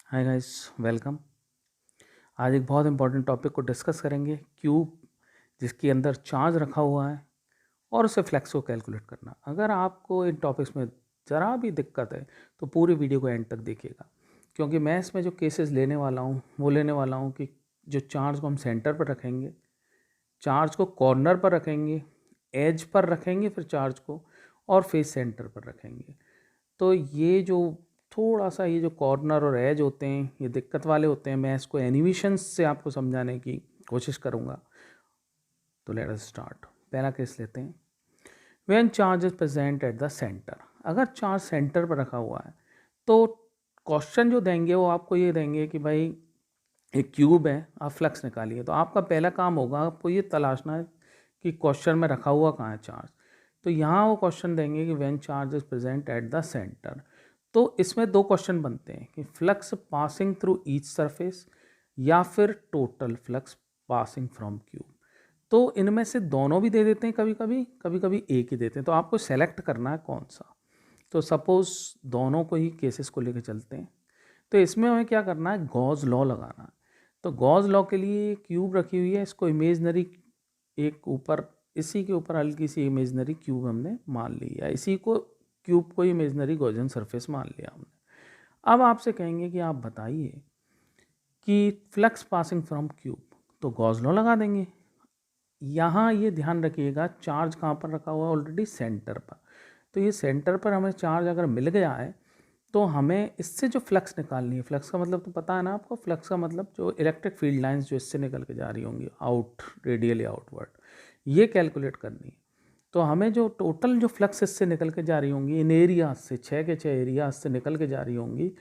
Hi guys, welcome. आज एक बहुत इंपॉर्टेंट टॉपिक को डिस्कस करेंगे। क्यूब जिसके अंदर चार्ज रखा हुआ है और उसे फ्लैक्स को कैलकुलेट करना। अगर आपको इन टॉपिक्स में ज़रा भी दिक्कत है तो पूरी वीडियो को एंड तक देखिएगा, क्योंकि मैं इसमें जो केसेस लेने वाला हूँ वो लेने वाला हूँ कि जो चार्ज को हम सेंटर पर रखेंगे, चार्ज को कॉर्नर पर रखेंगे, एज पर रखेंगे फिर चार्ज को, और फेस सेंटर पर रखेंगे। तो ये जो थोड़ा सा ये जो कॉर्नर और एज होते हैं ये दिक्कत वाले होते हैं। मैं इसको एनिमेशंस से आपको समझाने की कोशिश करूँगा। तो लेट अस स्टार्ट। पहला केस लेते हैं। When charge is present at the centre. अगर चार्ज सेंटर पर रखा हुआ है तो क्वेश्चन जो देंगे वो आपको ये देंगे कि भाई एक क्यूब है, आप फ्लक्स निकालिए। तो आपका पहला काम होगा आपको ये तलाशना है कि क्वेश्चन में रखा हुआ कहाँ है चार्ज। तो यहाँ वो क्वेश्चन देंगे कि when charge is present at the centre. तो इसमें दो क्वेश्चन बनते हैं कि flux passing through each surface या फिर total flux passing from cube. तो इनमें से दोनों भी दे देते हैं, कभी कभी एक ही देते हैं। तो आपको सेलेक्ट करना है कौन सा। तो सपोज दोनों को ही केसेस को लेकर चलते हैं। तो इसमें हमें क्या करना है, गॉस लॉ लगाना है। तो गॉस लॉ के लिए क्यूब रखी हुई है, इसको इमेजनरी एक ऊपर, इसी के ऊपर हल्की सी इमेजनरी क्यूब हमने मान ली है, इसी को क्यूब को इमेजनरी गॉसियन सरफेस मान लिया हमने। अब आपसे कहेंगे कि आप बताइए कि फ्लक्स पासिंग फ्रॉम क्यूब, तो गॉस लॉ लगा देंगे। यहाँ ये ध्यान रखिएगा चार्ज कहाँ पर रखा हुआ है, ऑलरेडी सेंटर पर। तो ये सेंटर पर हमें चार्ज अगर मिल गया है तो हमें इससे जो फ्लक्स निकालनी है, फ्लक्स का मतलब तो पता है ना आपको, फ्लक्स का मतलब जो इलेक्ट्रिक फील्ड लाइंस जो इससे निकल के जा रही होंगी आउट, रेडियली आउटवर्ड, ये कैलकुलेट करनी है। तो हमें जो टोटल जो फ्लक्स इससे निकल के जा रही होंगी इन एरियाज से, 6 के 6 एरियाज से निकल के जा रही होंगी,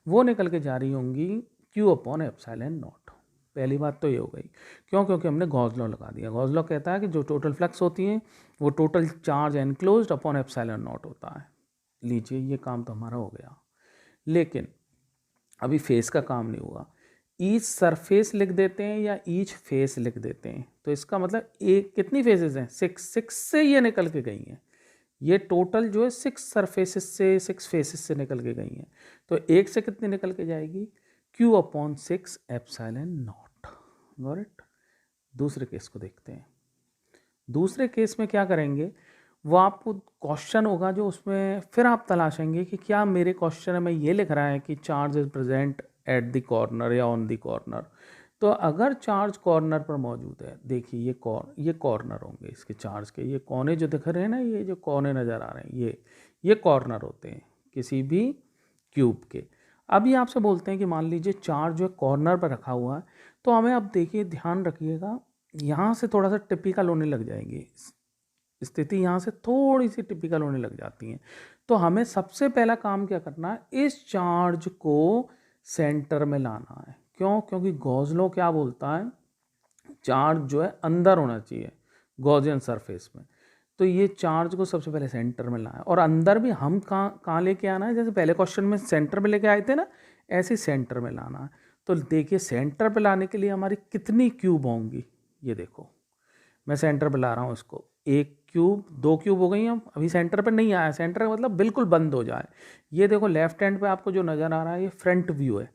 वो निकल के जा रही होंगी क्यू अपॉन एप्सिलॉन नॉट। पहली बात तो ये हो गई। क्यों? क्योंकि हमने गॉस लॉ लगा दिया। गॉस लॉ कहता है कि जो टोटल फ्लक्स होती है वो total charge enclosed upon epsilon not होता है। लीजिए, ये काम तो हमारा हो गया। लेकिन अभी फेस का काम नहीं हुआ। ईच सरफेस लिख देते हैं या ईच फेस लिख देते हैं। तो इसका मतलब एक कितनी फेसेस हैं, 6 से ये निकल के गई हैं। ये टोटल जो है 6 सरफेसेस से, 6 फेसेस से निकल के गई हैं। तो एक से कितनी निकल के जाएगी, Q upon 6 epsilon not. Got it. दूसरे केस को देखते हैं। दूसरे केस में क्या करेंगे, वो आपको क्वेश्चन होगा जो उसमें फिर आप तलाशेंगे कि क्या मेरे क्वेश्चन में ये लिख रहा है कि charge is present at the corner या ऑन द कॉर्नर। तो अगर चार्ज कॉर्नर पर मौजूद है, देखिए ये कॉर्नर होंगे इसके चार्ज के, ये कोने जो दिख रहे हैं ना, ये जो कोने नज़र आ रहे हैं ये कॉर्नर होते हैं किसी भी क्यूब के। अभी आपसे बोलते हैं कि मान लीजिए चार्ज जो है कॉर्नर पर रखा हुआ है। तो हमें अब देखिए, ध्यान रखिएगा, यहाँ से थोड़ा सा टिपिकल होने लग जाएंगी स्थिति, यहाँ से थोड़ी सी टिपिकल होने लग जाती हैं। तो हमें सबसे पहला काम क्या करना है, इस चार्ज को सेंटर में लाना है। क्यों? क्योंकि गॉस लॉ क्या बोलता है, चार्ज जो है अंदर होना चाहिए गॉसियन सरफेस में। तो ये चार्ज को सबसे पहले सेंटर में लाना है, और अंदर भी हम कहाँ लेके आना है, जैसे पहले क्वेश्चन में सेंटर में लेके आए थे ना, ऐसे ही सेंटर में लाना है। तो देखिए, सेंटर पे लाने के लिए हमारी कितनी क्यूब होंगी, ये देखो मैं सेंटर पे ला रहा हूँ इसको। एक क्यूब, दो क्यूब हो गई। अब अभी सेंटर पे नहीं आया, सेंटर का मतलब बिल्कुल बंद हो जाए। ये देखो लेफ्ट हैंड पे आपको जो नज़र आ रहा है ये फ्रंट व्यू है,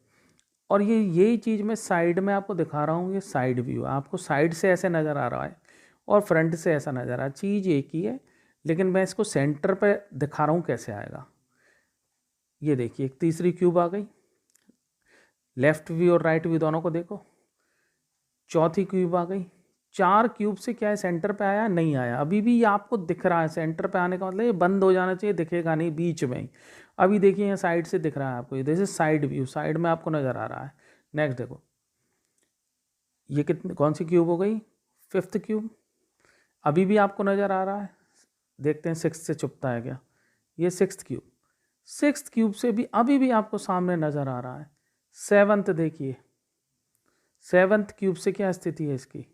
और ये यही चीज़ मैं साइड में आपको दिखा रहा हूँ, ये साइड व्यू है। आपको साइड से ऐसे नज़र आ रहा है और फ्रंट से ऐसा नज़र आ रहा है, चीज़ एक ही है, लेकिन मैं इसको सेंटर पे दिखा रहा हूँ कैसे आएगा। ये देखिए, एक तीसरी क्यूब आ गई, लेफ्ट व्यू और राइट व्यू दोनों को देखो। चौथी क्यूब आ गई। 4 क्यूब से क्या है, सेंटर पे आया? नहीं आया। अभी भी ये आपको दिख रहा है, सेंटर पे आने का मतलब ये बंद हो जाना चाहिए, दिखेगा नहीं बीच में ही। अभी देखिए यहाँ साइड से दिख रहा है आपको, this is side view, side में आपको नज़र आ रहा है। नेक्स्ट देखो, ये कितनी, कौन सी क्यूब हो गई, 5th क्यूब। अभी भी आपको नज़र आ रहा है, देखते हैं 6 से चुपता है क्या। ये 6th क्यूब, 6th क्यूब से भी अभी भी आपको सामने नज़र आ रहा है। 7th देखिए, 7th क्यूब से क्या स्थिति है इसकी,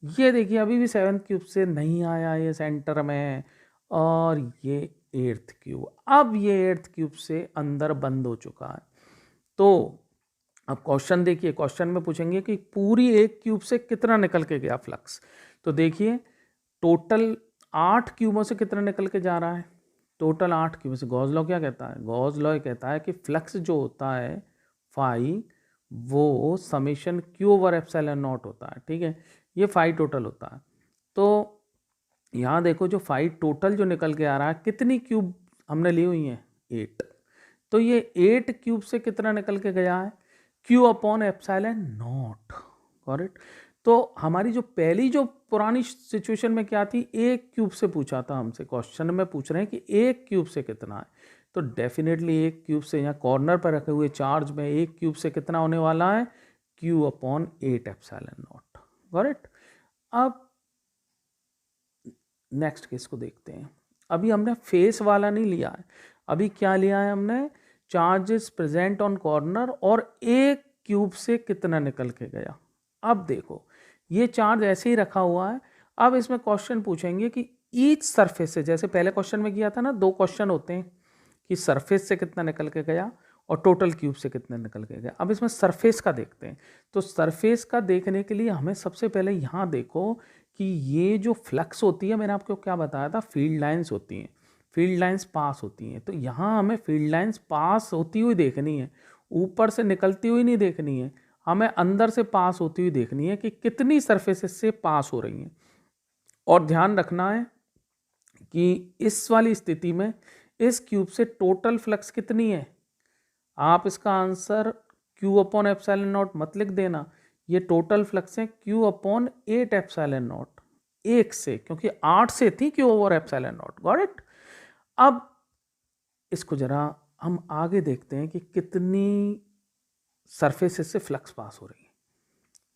ये देखिए अभी भी 7th क्यूब से नहीं आया ये सेंटर में। और ये 8th क्यूब, अब ये 8th क्यूब से अंदर बंद हो चुका है। तो अब क्वेश्चन देखिए, क्वेश्चन में पूछेंगे कि पूरी एक क्यूब से कितना निकल के गया फ्लक्स। तो देखिए टोटल 8 क्यूबों से कितना निकल के जा रहा है, टोटल 8 क्यूब से। गॉस लॉ क्या कहता है, गॉस लॉ कहता है कि फ्लक्स जो होता है फाई वो summation Q over epsilon not होता है, ठीक है, ये फाई टोटल होता है। तो यहाँ देखो जो फाई टोटल जो निकल के आ रहा है, कितनी क्यूब हमने ली हुई हैं, 8। तो ये 8 क्यूब से कितना निकल के गया है, Q upon epsilon not, correct. तो हमारी जो पहली जो पुरानी सिचुएशन में क्या थी, 1 क्यूब से पूछा था हमसे, क्वेश्चन में पूछ रहे हैं कि 1 क्यूब से कितना है, तो डेफिनेटली 1 क्यूब से, यहाँ कॉर्नर पर रखे हुए चार्ज में 1 क्यूब से कितना होने वाला है, Q upon 8 epsilon not, correct. अब नेक्स्ट केस को देखते हैं। अभी हमने फेस वाला नहीं लिया है, अभी क्या लिया है हमने, चार्जेस प्रेजेंट ऑन कॉर्नर और 1 क्यूब से कितना निकल के गया। अब देखो ये चार्ज ऐसे ही रखा हुआ है, अब इसमें क्वेश्चन पूछेंगे कि ईच सरफेस से, जैसे पहले क्वेश्चन में किया था ना, 2 क्वेश्चन होते हैं कि सरफेस से कितना निकल के गया और टोटल क्यूब से कितना निकल के गया। अब इसमें सरफेस का देखते हैं। तो सरफेस का देखने के लिए हमें सबसे पहले यहाँ देखो कि ये जो फ्लक्स होती है, मैंने आपको क्या बताया था, फील्ड लाइंस होती हैं, फील्ड लाइंस पास होती हैं। तो यहाँ हमें फील्ड लाइंस पास होती हुई देखनी है, ऊपर से निकलती हुई नहीं देखनी है, हमें अंदर से पास होती हुई देखनी है कि कितनी सरफेसेस से पास हो रही हैं। और ध्यान रखना है कि इस वाली स्थिति में इस क्यूब से टोटल फ्लक्स कितनी है। आप इसका answer Q upon epsilon not मत लिख देना, ये टोटल फ्लक्स है Q अपॉन 8 एप्सिलॉन नॉट, 1 से, क्योंकि 8 से थी Q over epsilon not, got it. अब इसको जरा हम आगे देखते हैं कि कितनी सरफेसेस से फ्लक्स पास हो रही है।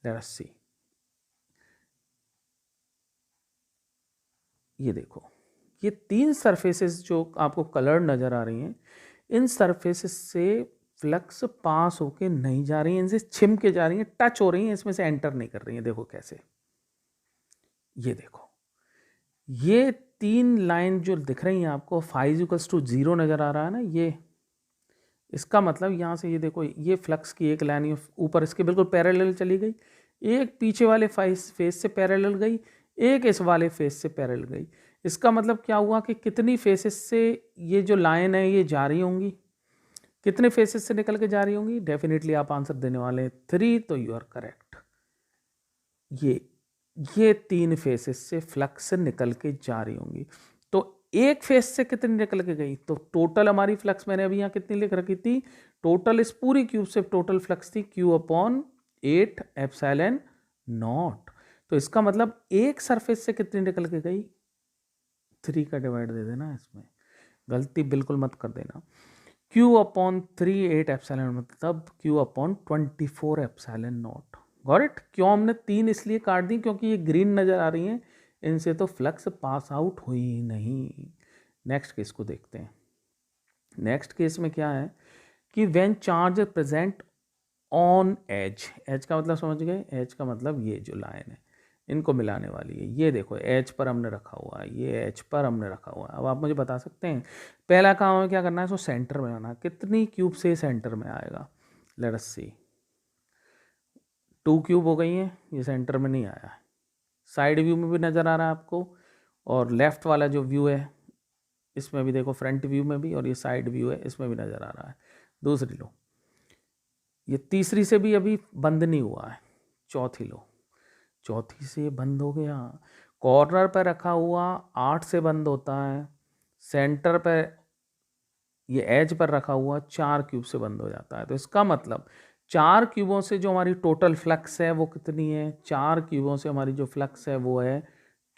लेट अस सी, ये देखो ये 3 सरफेसेस जो आपको कलर्ड नज़र आ रही हैं, इन सरफेसेस से फ्लक्स पास होके नहीं जा रही हैं, इनसे छिम के जा रही हैं, टच हो रही हैं, इसमें से एंटर नहीं कर रही हैं। देखो कैसे, ये देखो ये 3 लाइन जो दिख रही हैं आपको, फाई इक्वल्स टू 0 नज़र आ रहा है ना, ये इसका मतलब यहाँ से ये देखो, ये फ्लक्स की एक लाइन ऊपर इसके बिल्कुल पैरेलल चली गई, एक पीछे वाले फेस से पैरेलल गई, एक इस वाले फेस से पैरेलल गई। इसका मतलब क्या हुआ कि कितनी फेसेस से ये जो लाइन है ये जा रही होंगी, कितने फेसेस से निकल के जा रही होंगी। डेफिनेटली आप आंसर देने वाले 3, तो यू आर करेक्ट। ये 3 फेसेस से फ्लक्स निकल के जा रही होंगी। तो एक फेस से कितनी निकल के गई, तो टोटल हमारी फ्लक्स मैंने अभी यहाँ कितनी लिख रखी थी, टोटल इस पूरी क्यूब से टोटल फ्लक्स थी Q अपॉन 8 एप्सिलॉन नॉट। तो इसका मतलब एक सरफेस से कितनी निकल के गई, 3 का डिवाइड दे देना, इसमें गलती बिल्कुल मत कर देना। Q अपॉन 3 8 एप्सिलॉन, मतलब Q upon 24 epsilon not, got it. क्यों हमने 3 इसलिए काट दी, क्योंकि ये ग्रीन नज़र आ रही हैं, इनसे तो फ्लक्स पास आउट हुई ही नहीं। नेक्स्ट केस को देखते हैं। नेक्स्ट केस में क्या है कि when charge present on edge, edge का मतलब समझ गए, एज का मतलब ये जो लाइन है इनको मिलाने वाली है। ये देखो एज पर हमने रखा हुआ है, ये एज पर हमने रखा हुआ है। अब आप मुझे बता सकते हैं पहला काम हमें क्या करना है, इसको सेंटर में आना, कितनी क्यूब से सेंटर में आएगा। लेट अस सी, 2 क्यूब हो गई हैं, ये सेंटर में नहीं आया है, साइड व्यू में भी नज़र आ रहा है आपको, और लेफ़्ट वाला जो व्यू है इसमें भी देखो, फ्रंट व्यू में भी, और ये साइड व्यू है इसमें भी नज़र आ रहा है। दूसरी लो, ये तीसरी से भी अभी बंद नहीं हुआ है, चौथी लो, चौथी से बंद हो गया। कॉर्नर पर रखा हुआ 8 से बंद होता है, सेंटर पर ये एज पर रखा हुआ 4 क्यूब से बंद हो जाता है। तो इसका मतलब 4 क्यूबों से जो हमारी टोटल फ्लक्स है वो कितनी है, 4 क्यूबों से हमारी जो फ्लक्स है वो है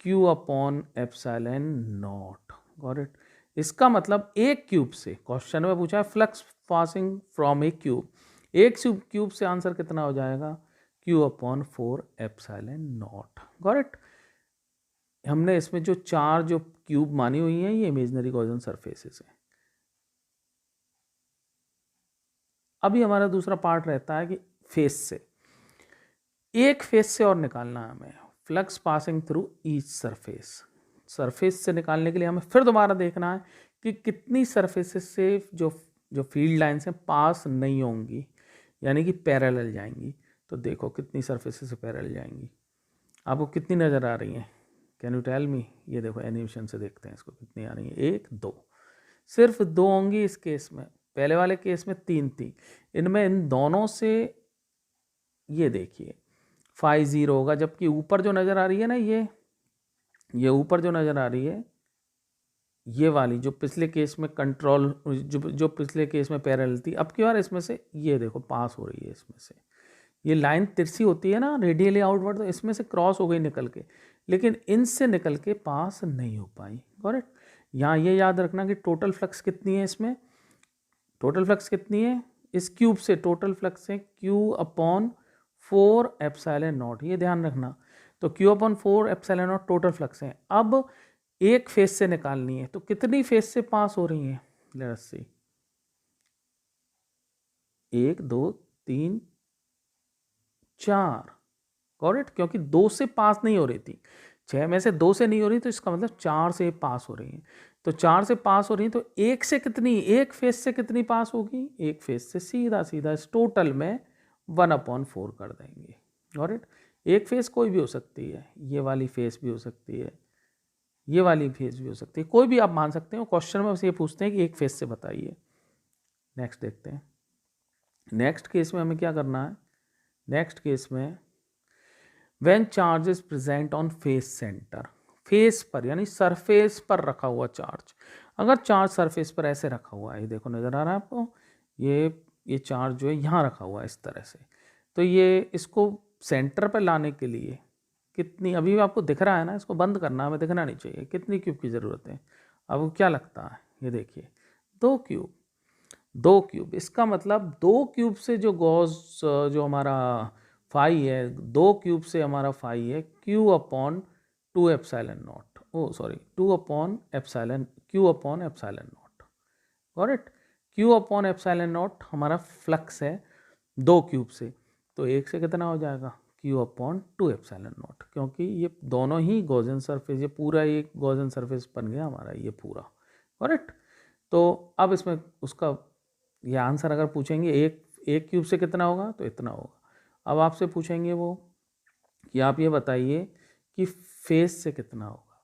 Q upon epsilon not, got it. इसका मतलब एक क्यूब से, क्वेश्चन में पूछा है flux passing from A cube, एक क्यूब से आंसर कितना हो जाएगा, Q upon 4 epsilon not, got it. हमने इसमें जो 4 जो क्यूब मानी हुई हैं ये इमेजिनरी गॉसियन सरफेसेस हैं। अभी हमारा दूसरा पार्ट रहता है कि फेस से, एक फेस से और निकालना है हमें, flux passing through each surface. Surface से निकालने के लिए हमें फिर दोबारा देखना है कि कितनी सरफेसेस से जो जो फील्ड लाइन्स हैं पास नहीं होंगी, यानी कि पैरेलल जाएंगी। तो देखो कितनी सरफेसेस से पैरेलल जाएंगी, आपको कितनी नज़र आ रही हैं, कैन यू टेल मी। ये देखो एनिमेशन से देखते हैं इसको, कितनी आ रही है, 1 2, सिर्फ 2 होंगी इस केस में, पहले वाले केस में 3 थी, इनमें इन दोनों से ये देखिए फाई 0 होगा, जबकि ऊपर जो नज़र आ रही है ना, ये ऊपर जो नज़र आ रही है, ये वाली जो पिछले केस में कंट्रोल, जो पिछले केस में पैरेलल थी, अब की बार इसमें से ये देखो पास हो रही है, इसमें से ये लाइन तिरछी होती है ना रेडियली आउटवर्ड, तो इसमें से क्रॉस हो गई निकल के, लेकिन इनसे निकल के पास नहीं हो पाई। करेक्ट। यहाँ ये याद रखना कि टोटल फ्लक्स कितनी है, इसमें टोटल फ्लक्स कितनी है, इस क्यूब से टोटल फ्लक्स है Q/4 एप्सिलॉन नॉट, ये ध्यान रखना। तो Q/4 epsilon not total flux है। अब एक फेज से निकालनी है, तो कितनी फेज से पास हो रही है, लेट्स सी 1 2 3 4, करेक्ट, क्योंकि 2 से पास नहीं हो रही थी, 6 में से 2 से नहीं हो रही, तो इसका मतलब 4 से पास हो रही है। तो 4 से पास हो रही है, तो एक से कितनी, एक फेज से कितनी पास होगी, एक फेज से सीधा सीधा इस टोटल में 1/4 कर देंगे। करेक्ट। एक फेज कोई भी हो सकती है, ये वाली फेज भी हो सकती है, ये वाली फेज भी हो सकती है, कोई भी आप मान सकते हो। क्वेश्चन में बस ये पूछते हैं कि एक फेज से बताइए। नेक्स्ट देखते हैं। नेक्स्ट केस में हमें क्या करना है, नेक्स्ट केस में when charge is present on face centre, face पर यानी सरफेस पर रखा हुआ चार्ज, अगर चार्ज सरफेस पर ऐसे रखा हुआ है, ये देखो नज़र आ रहा है आपको, ये चार्ज जो है यहाँ रखा हुआ है इस तरह से, तो ये इसको सेंटर पर लाने के लिए कितनी, अभी आपको दिख रहा है ना, इसको बंद करना, हमें दिखना नहीं चाहिए, कितनी क्यूब की ज़रूरत है। अब क्या लगता है, ये देखिए 2 क्यूब, 2 क्यूब, इसका मतलब 2 क्यूब से जो गॉस जो हमारा फाई है, 2 क्यूब से हमारा फाई है Q/2 epsilon naught, oh sorry Q/एप्सिलॉन नॉट, करेक्ट। Q/एप्सिलॉन नॉट हमारा फ्लक्स है 2 क्यूब से, तो एक से कितना हो जाएगा Q/2 एप्सिलॉन नॉट, क्योंकि ये दोनों ही गॉसियन सरफेस, ये पूरा एक गॉसियन सरफेस बन गया हमारा ये पूरा, करेक्ट। तो अब इसमें उसका ये आंसर अगर पूछेंगे एक क्यूब से कितना होगा, तो इतना होगा। अब आपसे पूछेंगे वो कि आप ये बताइए कि फेस से कितना होगा,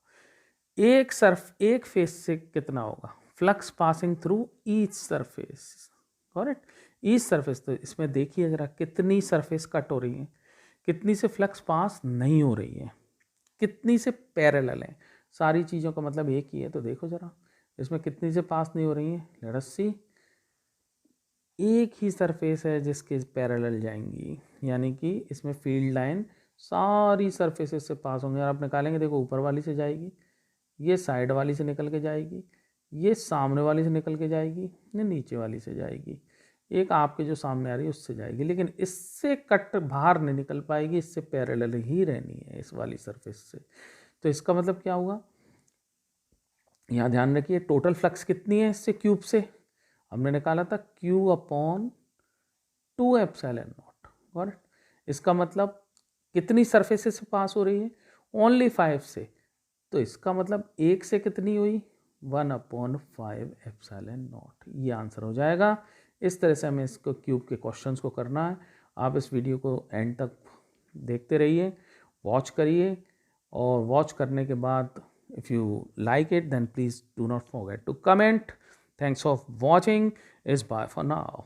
एक फेस से कितना होगा, flux passing through each surface, correct, each surface. तो इसमें देखिए जरा कितनी सरफेस कट हो रही है, कितनी से फ्लक्स पास नहीं हो रही है, कितनी से पैरेलल है, सारी चीज़ों का मतलब एक ही है। तो देखो जरा इसमें कितनी से पास नहीं हो रही है, लेट अस सी, एक ही सरफेस है जिसके पैरेलल जाएंगी, यानी कि इसमें फील्ड लाइन सारी सरफेसेस से पास होंगे। और आप निकालेंगे, देखो ऊपर वाली से जाएगी, ये साइड वाली से निकल के जाएगी, ये सामने वाली से निकल के जाएगी, ये नीचे वाली से जाएगी, एक आपके जो सामने आ रही है उससे जाएगी, लेकिन इससे कट बाहर नहीं निकल पाएगी, इससे पैरेलल ही रहनी है इस वाली सरफेस से। तो इसका मतलब क्या हुआ, यहाँ ध्यान रखिए टोटल फ्लक्स कितनी है इससे, क्यूब से हमने निकाला था Q/2 एप्सिलॉन नॉट, करेक्ट। इसका मतलब कितनी सरफेसेस से पास हो रही है, ओनली 5 से, तो इसका मतलब एक से कितनी हुई 1/5 एप्सिलॉन नॉट, ये आंसर हो जाएगा। इस तरह से हमें इसको क्यूब के क्वेश्चंस को करना है। आप इस वीडियो को एंड तक देखते रहिए, वॉच करिए, और वॉच करने के बाद if you like it then please do not forget to comment. Thanks for watching. Is bye for now.